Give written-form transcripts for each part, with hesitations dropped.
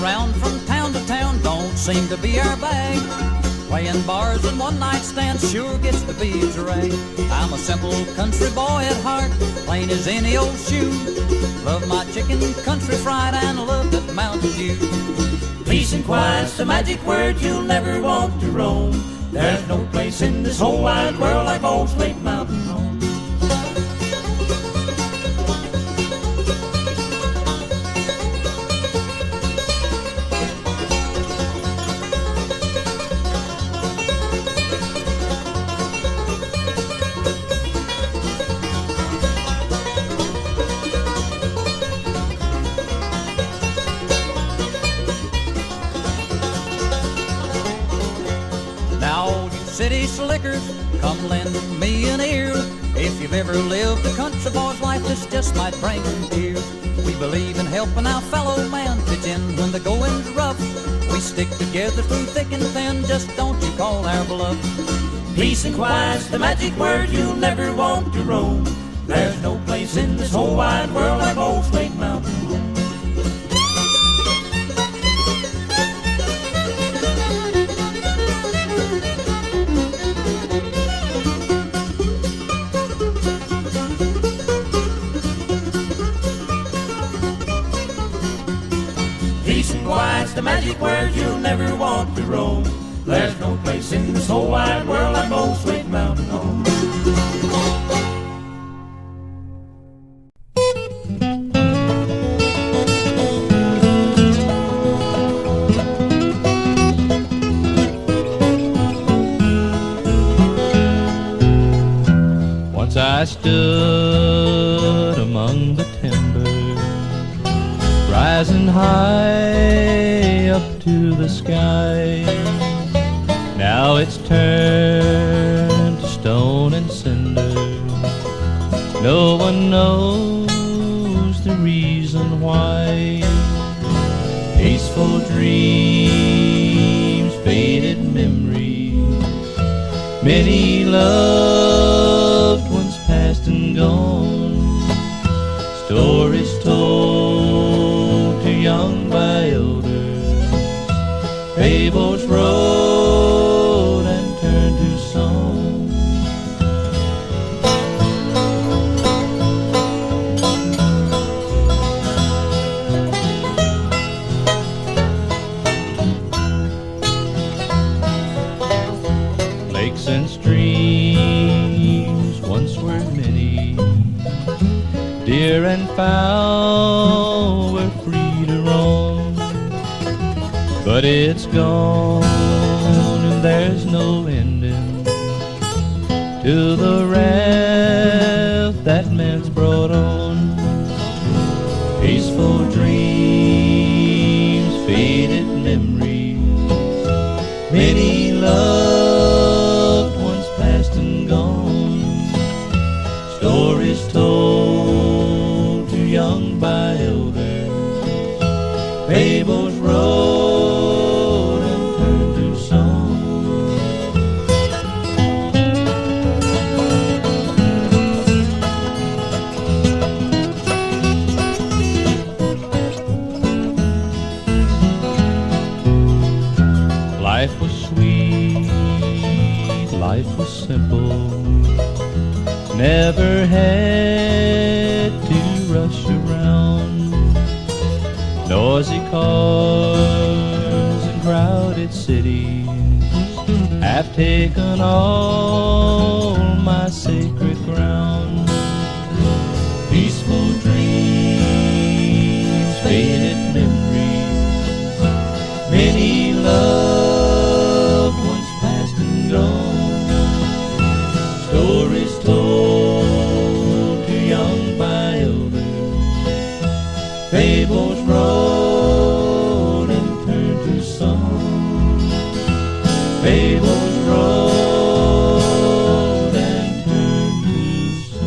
around from town to town don't seem to be our bag. Playing bars and one-night stands sure gets to be a drag. I'm a simple country boy at heart, plain as any old shoe. Love my chicken country fried and love that Mountain Dew. Peace and quiet's the magic word you'll never want to roam. There's no place in this whole wide world like old Slate Mountain home. City slickers, come lend me an ear. If you've ever lived a country boy's life, this just might bring tears. We believe in helping our fellow man pitch in when the going's rough. We stick together through thick and thin, just don't you call our bluff. Peace and quiet's the magic word you'll never want to roam. There's no place in this whole wide world like old Slate Mountain home. Quiet's the magic word you'll never want to roam. There's no place in this whole wide world like old Slate Mountain home. Once I stood among the timber, rising high up to the sky. Now it's turned to stone and cinder. No one knows the reason why. Peaceful dreams, faded memories, many loved ones past and gone. Stories told to young by elders, fables wrote and turned to song. Lakes and streams once were many, deer and fowl were free to roam. But it's gone and there's no ending to the wrath that man's brought on. Peaceful dreams, faded memories, many loved ones past and gone. Stories told to young by elders, fables wrote and turned to song. Life was sweet, life was simple, never had to rush around. Noisy cars and crowded cities have taken all my sacred ground. Peaceful dreams, faded memories, many loved ones past and gone. Stories told to young by elders, fables wrote and turned to song. Fables wrote and turned to song.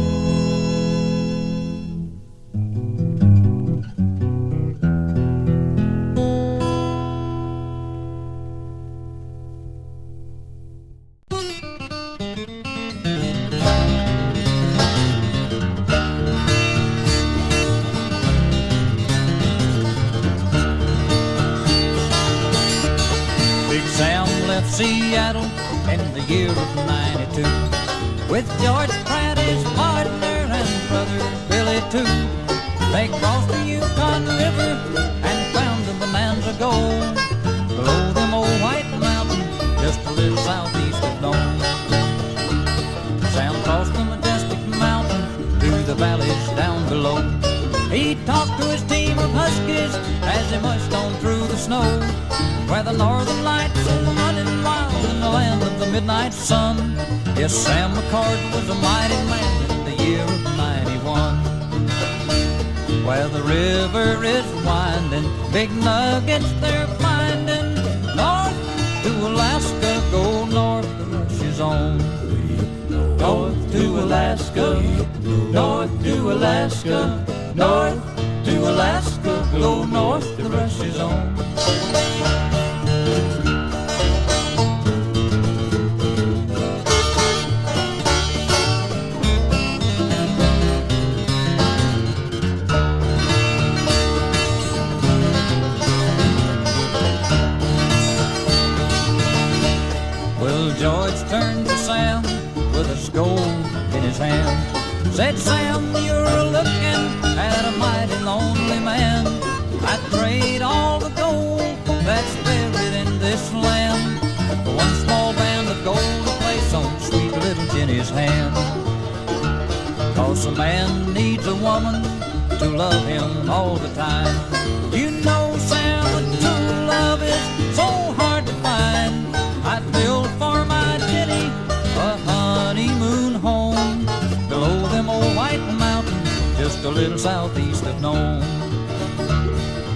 Seattle in the year of '92. With George Pratt his partner and brother Billy too. They crossed the Yukon River and found the Bonanza Gold below them old white mountains, just a little southeast of Nome. Sam crossed the majestic mountains through the valleys down below. He talked to his team of huskies as they mushed on through the snow, where the northern lights were running wild in the land of the midnight sun. Yes, Sam McCord was a mighty man in the year of '91. Where the river is winding, big nuggets they're finding. North to Alaska, go north, the rush is on. North to Alaska, north to Alaska, north to Alaska, go north, the rush is on. George turned to Sam with a scold in his hand. Said, Sam, you're looking at a mighty lonely man. I'd trade all the gold that's buried in this land for one small band of gold to place on sweet little Jenny's hand. 'Cause a man needs a woman to love him all the time. You know, Sam, that true love is so hard to find. I'd build for my Jenny a honeymoon home below them old white mountains, just a little southeast of Nome.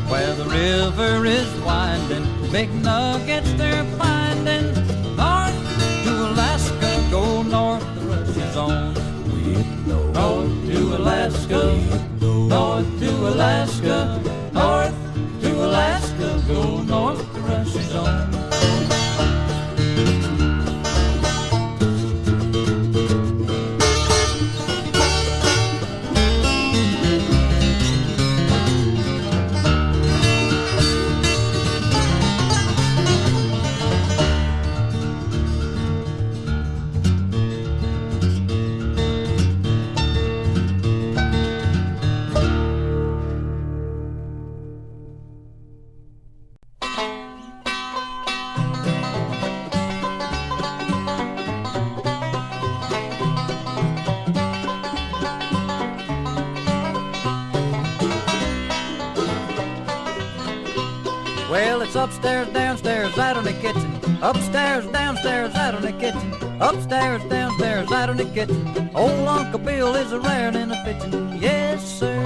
Where the river is winding, big nuggets they're finding. North to Alaska, go north, the rush is on. North to Alaska, north to Alaska, north to Alaska, go north, the rush is on. Well, it's upstairs, downstairs, out in the kitchen. Upstairs, downstairs, out in the kitchen. Upstairs, downstairs, out in the kitchen. Old Uncle Bill is a rarin' in the kitchen. Yes, sir.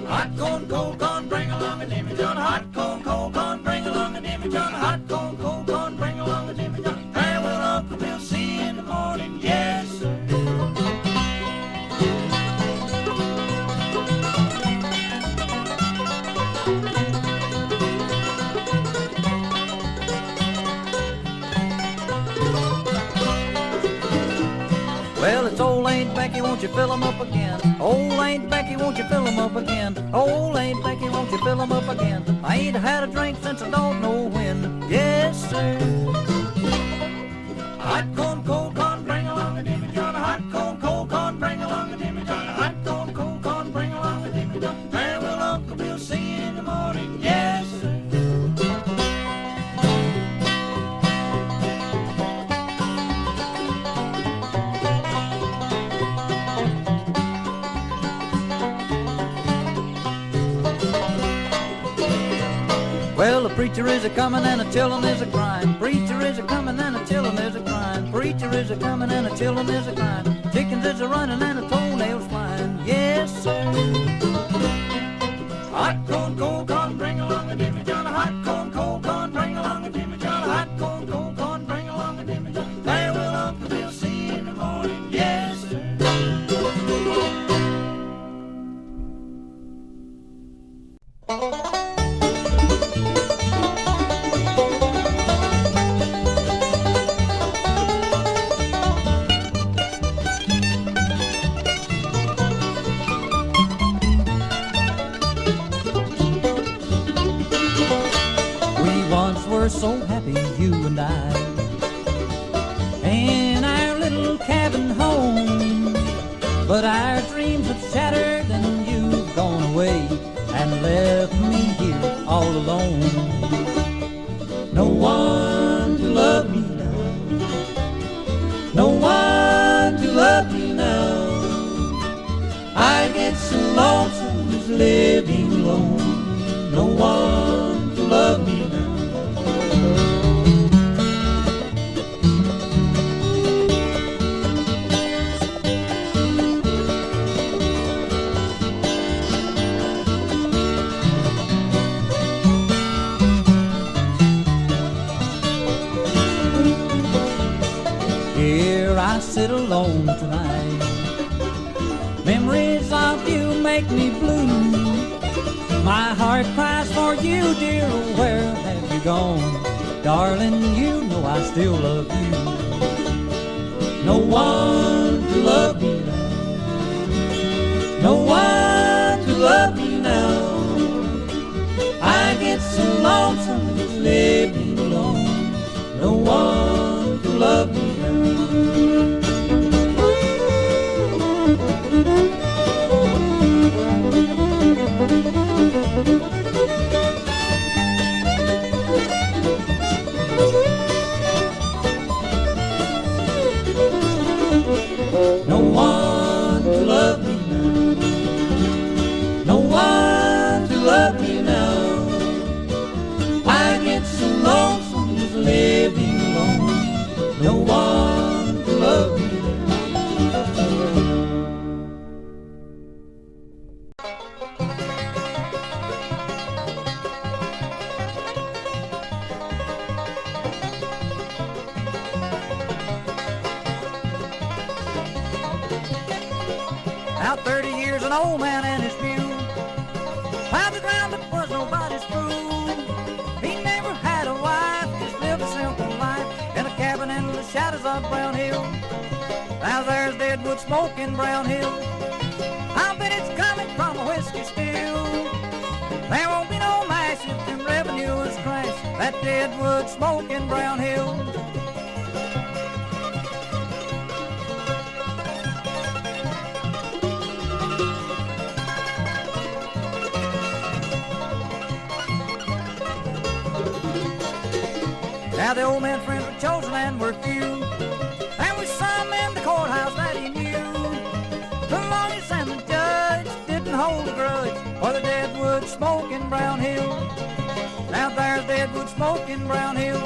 Hot corn, cold corn, bring along a Jimmy John. Hot corn, cold corn, bring along a Jimmy John. Hot corn, cold corn, bring along a Jimmy John. Where will Uncle Bill see you in the morning? Yes, sir. Well, it's old Aunt Becky, won't you fill 'em up again? Old Aunt Becky, won't you fill 'em up again? Old Aunt Becky, won't you fill 'em up again? I ain't had a drink since I don't know when. Yes, sir. Hot corn, cold corn, bring along a Jimmy John. Hot corn, cold corn, bring along a Jimmy John. Hot corn, cold corn, bring along a Jimmy John. Where will Uncle Bill see you in the morning? Yes, sir. Well, the preacher is a-comin' and a chillin' is a-cryin'. Preacher is a-comin' and a chillin' is a-cryin'. Preacher is a-comin' and a chillin' is a-cryin'. Chickens is a-runnin' and a toenails flyin'. Yes, sir. Hot corn, cold corn, bring along a Jimmy John. Hot corn, cold corn, bring along a Jimmy John. Hot corn, cold corn, bring along a Jimmy John. There will Uncle Bill see you in the morning. Yes, sir. So happy you and I. In our little cabin home, but our dreams have shattered and you've gone away and left me here all alone. No one to love me now, no one to love me now. I get so lonesome just living alone. No one to love me now. Here I sit alone tonight. Memories of you make me blue. My heart cries for you, dear, oh, where have you gone? Darling, you know I still love you. No one to love me now, no one to love me now. I get so lonesome just living alone. No one to love me now. No one to love me now, no one to love me now. I get so lonesome just living alone. No one to love me now. Now 30 years an old man and his mule plowed the ground but was nobody's fool. He never had a wife, just lived a simple life in a cabin in the shadows of Brown Hill. Now there's deadwood smoke in Brown Hill. I bet it's coming from a whiskey still. There won't be no mash if the revenue is crashed. That deadwood smoke in Brown Hill. Now the old man's friends were chosen and were few. There was some in the courthouse that he knew. The lawyers and the judge didn't hold a grudge for the deadwood smoke in Brown Hill. Now there's deadwood smoke in Brown Hill.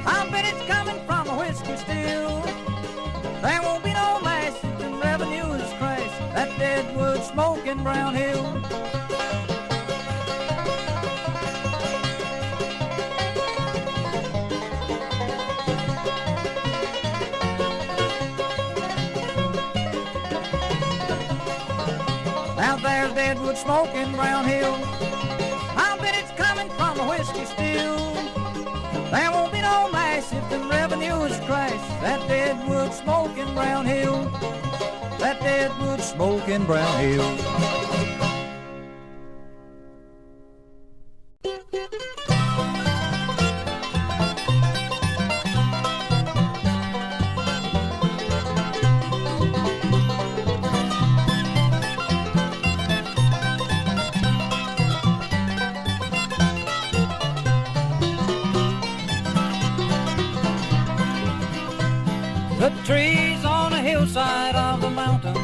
I bet it's coming from a whiskey still. There won't be no mash if the revenue is crashed. That deadwood smoke in Brown Hill. Now there's deadwood smoke in Brown Hill. I bet it's coming from a whiskey still. There won't be no mash if the revenue is crashed. That deadwood smoke in Brown Hill. That deadwood smoke in Brown Hill. The trees on the hillside of the mountain,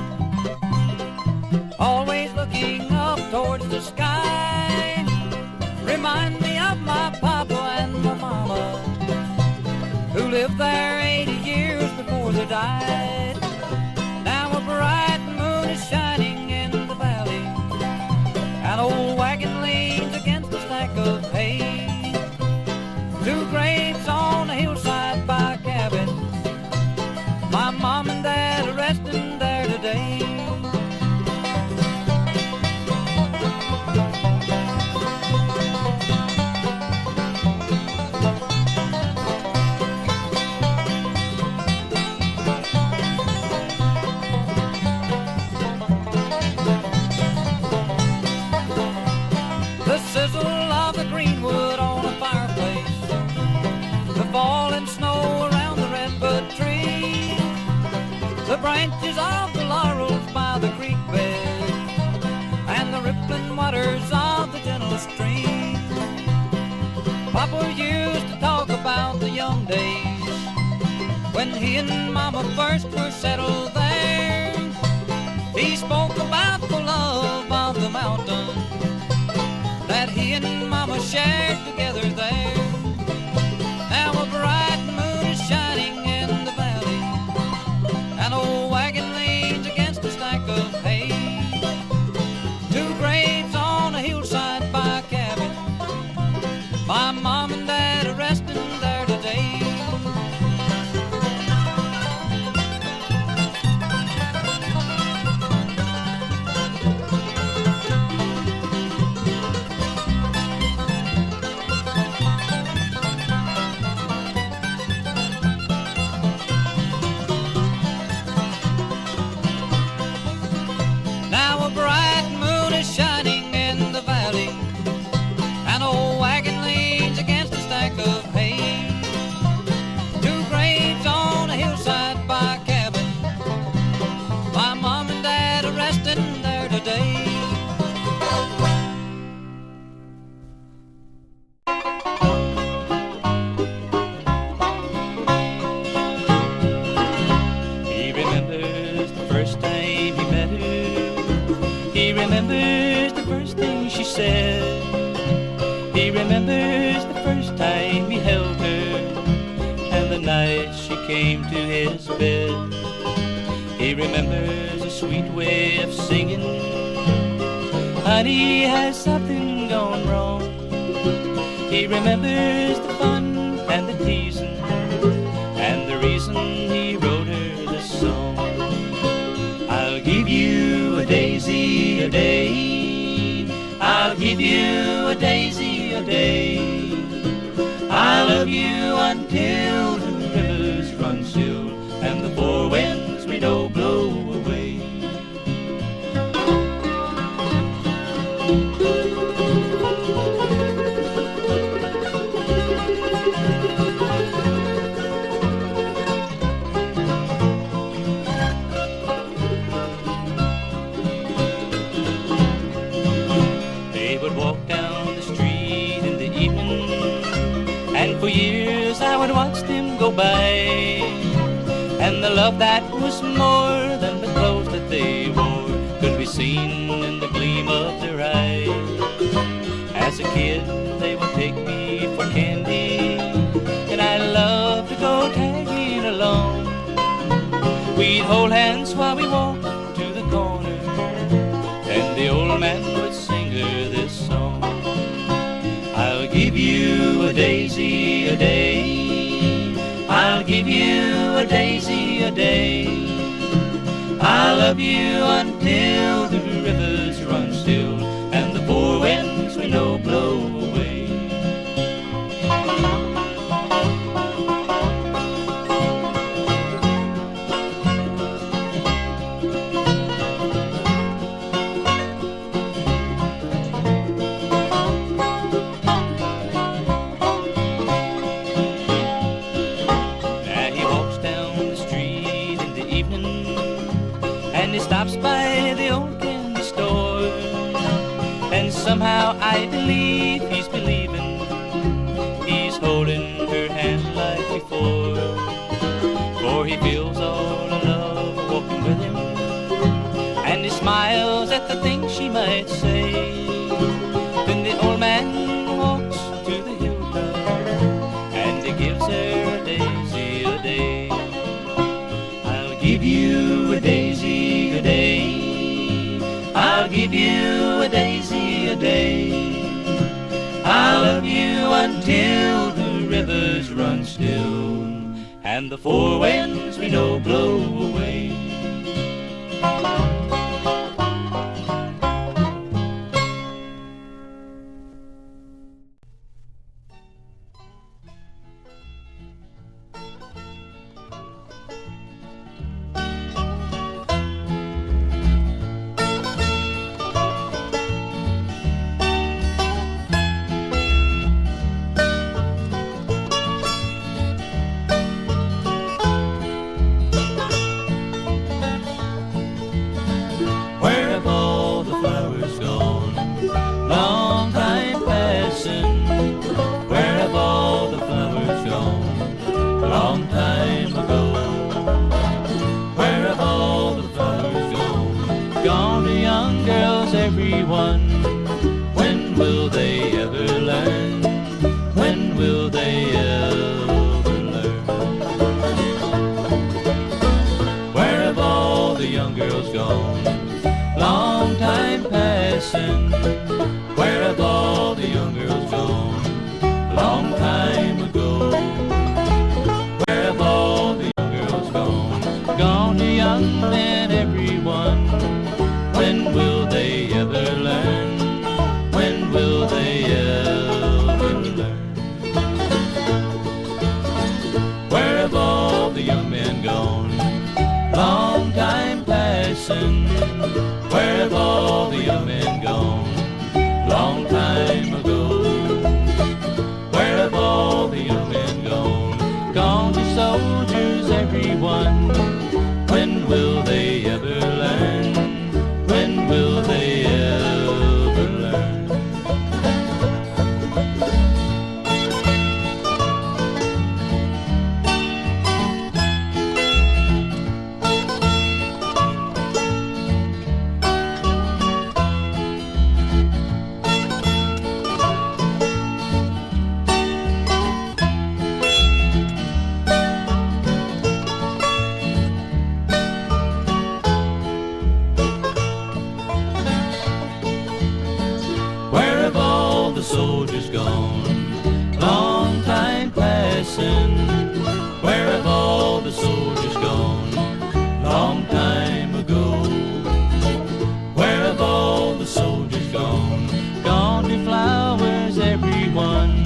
always looking up towards the sky, remind me of my papa and my mama, who lived there 80 years before they died. Now a bright moon is shining in the valley, an old wagon leans against a stack of hay. Two graves on the hillside by a cabin, my mom and dad are resting there today. The sizzle of the greenwood on a fireplace falling snow around the redbud tree, the branches of the laurels by the creek bed, and the rippling waters of the gentle stream. Papa used to talk about the young days when he and Mama first were settled there. He spoke about the love of the mountain that he and Mama shared together there. Now a bright moon is shining in the valley, an old wagon leans against a stack of hay. Two graves on a hillside by a cabin, my mom and dad are resting there today. Now a bright moon is shining in the valley, an old wagon leans against a stack of hay. Two graves on a hillside by a cabin, my mom and dad are resting there today. He remembers the first time he met her. He remembers the first thing she said. He remembers the first time he held her, and the night she came to his bed. He remembers a sweet way of singing, honey, has something gone wrong. He remembers the fun and the teasing, and the reason he wrote her this song. I'll give you a daisy a day, I'll give you a daisy a day. I love you until the rivers run still, and the four winds we know blow away. They would walk down the street in the evening, and for years I would watch them go by. And the love that was more than the clothes that they wore could be seen in the gleam of their eyes. As a kid, they would take me for candy, and I loved to go tagging along. We'd hold hands while we walked to the corner, and the old man would sing her this song. I'll give you a daisy a day, I'll give you a daisy a day. I love you until the rivers run still, and the four winds we know blow away. Stops by the old candy store, and somehow I believe he's believing. He's holding her hand like before, for he feels all the love walking with him, and he smiles at the things she might say. Then the old man walks to the hilltop, and he gives her a daisy a day. I'll give you a daisy a day, I'll give you a daisy a day. I love you until the rivers run still, and the four winds we know blow away. soldiers gone? Long time passing. Where have all the soldiers gone? Long time ago. Where have all the soldiers gone? Gone to flowers, everyone.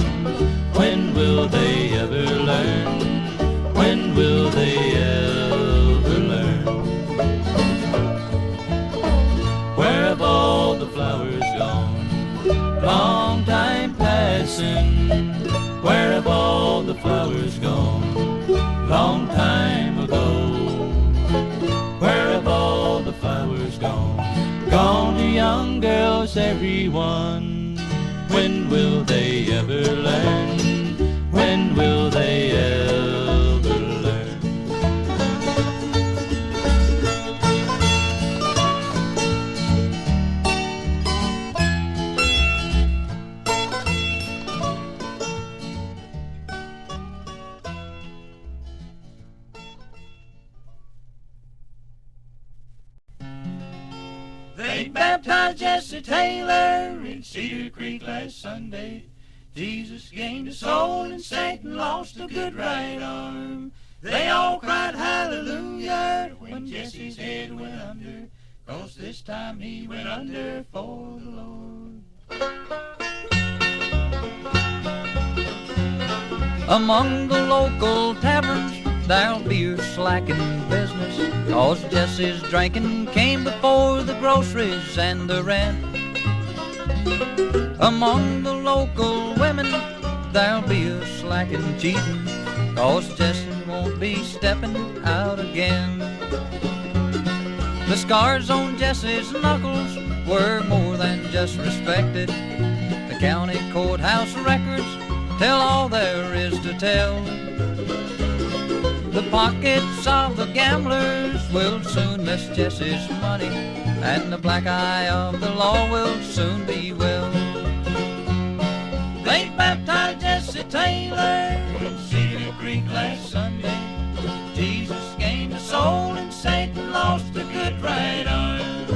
When will they ever learn? When will they ever learn? Where have all the flowers gone? Long time passing. Where have all the flowers gone? Long time ago. Where have all the flowers gone? Gone to young girls, everyone. When will they ever learn? When will they ever learn? They baptized Jesse Taylor in Cedar Creek last Sunday. Jesus gained a soul and Satan lost a good right arm. They all cried hallelujah when Jesse's head went under, 'cause this time he went under for the Lord. Among the local taverns there'll be a slacking business, 'cause Jesse's drinking came before the groceries and the rent. Among the local women there'll be a slacking cheating, 'cause Jesse won't be stepping out again. The scars on Jesse's knuckles were more than just respected. The county courthouse records tell all there is to tell. The pockets of the gamblers will soon miss Jesse's money, and the black eye of the law will soon be well. They baptized Jesse Taylor in Cedar Creek last Sunday. Jesus gained a soul and Satan lost a good right arm.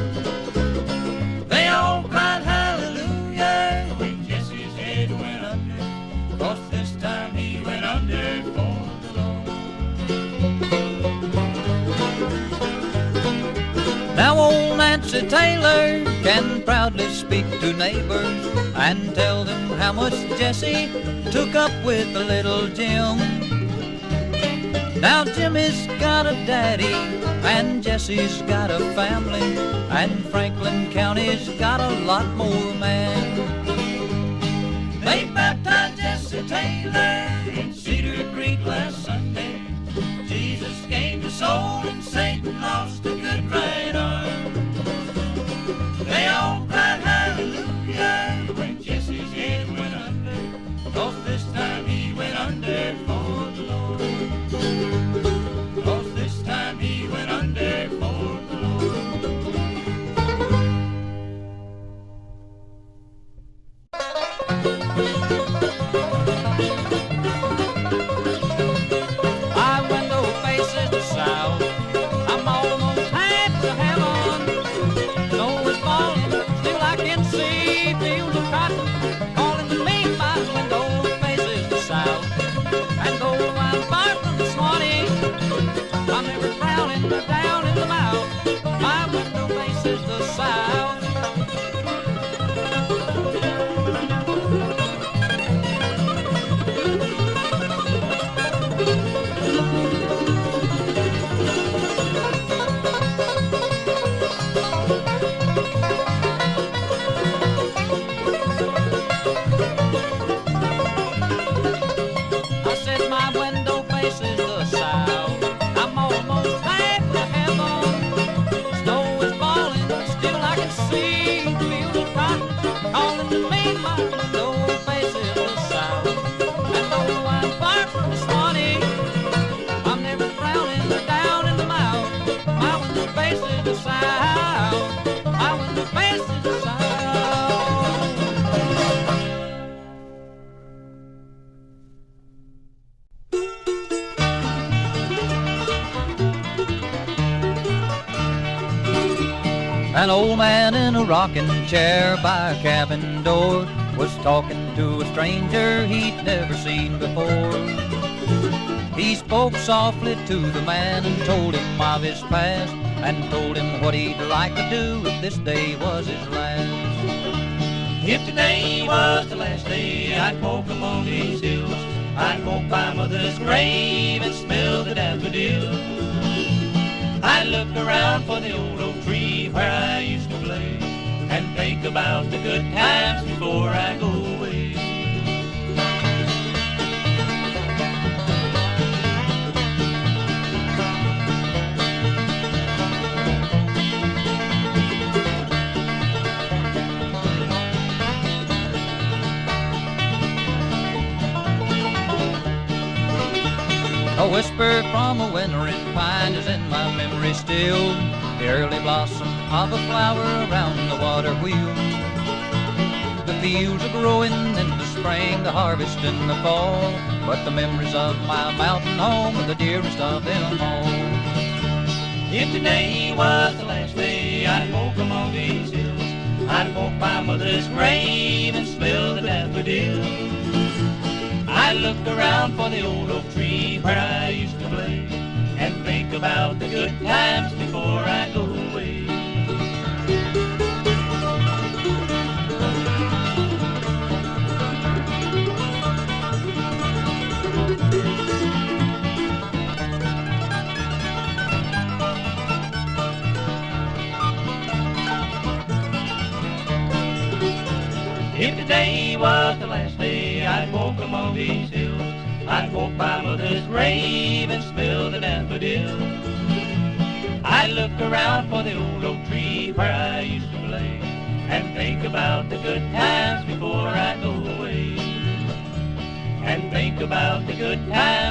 They all cried hallelujah when Jesse's head went under, 'cause this time he went under for the Lord. Now old Nancy Taylor can proudly speak to neighbors and tell them how much Jesse took up with the little Jim. Now Jimmy's got a daddy and Jesse's got a family, and Franklin County's got a lot more men. They baptized Jesse Taylor in Cedar Creek last Sunday. Jesus gained a soul and Satan lost a good right arm. They all cried hallelujah when Jesse's head went under, 'cause this time he went under for the Lord. 'Cause this time he went under for the Lord. My window faces the south. I'm almost half to heaven. Snow is falling, still I can see fields of cotton calling to me. My window faces the south. And though I'm far from the Swanee, I'm never frowning down in the mouth. My window faces the south. I said my window faces the south. I'm almost half to heaven. Snow is falling, still I can see fields of cotton calling to me. My window faces the south. And though I'm far from the Swanee, I'm never frowning down in the mouth. My window faces the south. My window faces the south. An old man in a rocking chair by a cabin door was talking to a stranger he'd never seen before. He spoke softly to the man and told him of his past, and told him what he'd like to do if this day was his last. If today was the last day, I'd walk among these hills. I'd walk by mother's grave and smell the daffodils. I'd look around for the old oak tree where I used to play, and think about the good times before I go away. A whisper from a wintering pine is in my memory still, the early blossom of a flower around the water wheel. The fields are growing in the spring, the harvest in the fall, but the memories of my mountain home are the dearest of them all. If today was the last day, I'd walk among these hills. I'd walk by mother's grave and smell the daffodils. I look around for the old oak tree where I used to play, and think about the good times before I go away. If today was the last day, I'd walk among these hills. I'd walk by mother's grave and smell the daffodils. I'd look around for the old oak tree where I used to play, and think about the good times before I go away. And think about the good times